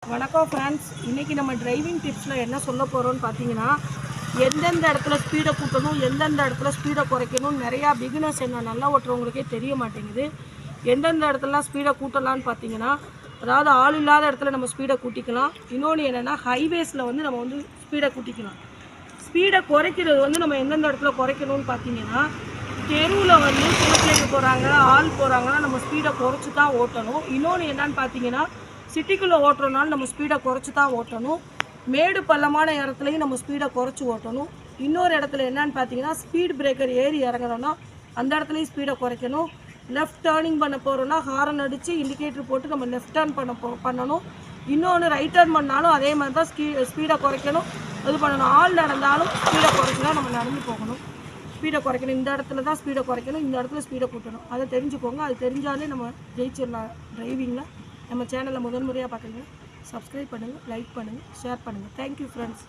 வணக்கம் ஃப்ரெண்ட்ஸ், இன்றைக்கி நம்ம டிரைவிங் டிப்ஸில் என்ன சொல்ல போகிறோம்னு பார்த்தீங்கன்னா, எந்தெந்த இடத்துல ஸ்பீடை கூட்டணும், எந்தெந்த இடத்துல ஸ்பீடை குறைக்கணும். நிறையா பிகினர்ஸ் என்ன நல்லா ஓட்டுறவங்களுக்கே தெரிய மாட்டேங்குது. எந்தெந்த இடத்துலலாம் ஸ்பீடை கூட்டலான்னு பார்த்தீங்கன்னா, அதாவது ஆள் இல்லாத இடத்துல நம்ம ஸ்பீடை கூட்டிக்கலாம். இன்னொன்று என்னென்னா, ஹைவேஸில் நம்ம ஸ்பீடை கூட்டிக்கலாம். ஸ்பீடை குறைக்கிறது நம்ம எந்தெந்த இடத்துல குறைக்கணும்னு பார்த்தீங்கன்னா, தெருவில் குழந்தைங்க போகிறாங்க, ஆள் போகிறாங்கன்னா நம்ம ஸ்பீடை குறைச்சி தான் ஓட்டணும். இன்னொன்று என்னன்னு பார்த்தீங்கன்னா, சிட்டிக்குள்ளே ஓட்டுறதுனால நம்ம ஸ்பீடை குறைச்சி தான் ஓட்டணும். மேடு பள்ளமான இடத்துலையும் நம்ம ஸ்பீடை குறைச்சி ஓட்டணும். இன்னொரு இடத்துல என்னன்னு பார்த்தீங்கன்னா, ஸ்பீட் பிரேக்கர் ஏறி இறங்குறோன்னா அந்த இடத்துலையும் ஸ்பீடை குறைக்கணும். லெஃப்ட் டேர்னிங் பண்ண போகிறோன்னா ஹாரன் அடித்து இண்டிகேட்டர் போட்டு நம்ம லெஃப்ட் டேர்ன் பண்ணணும். இன்னொன்று ரைட் டேர்ன் பண்ணாலும் அதே மாதிரி தான் ஸ்பீடை குறைக்கணும், இது பண்ணணும். ஆள் நடந்தாலும் ஸ்பீடை குறைச்சினா நம்ம நடந்து போகணும். ஸ்பீடை குறைக்கணும், இந்த இடத்துல தான் ஸ்பீடை குறைக்கணும், இந்த இடத்துல ஸ்பீடை கூட்டணும். அதை தெரிஞ்சுக்கோங்க. அது தெரிஞ்சாலே நம்ம ஜெயிச்சிடலாம் டிரைவிங்கில். நம்ம சேனலை முதன்முறையாக பார்க்குறீங்க, சப்ஸ்கிரைப் பண்ணுங்கள், லைக் பண்ணுங்கள், ஷேர் பண்ணுங்கள். Thank you friends.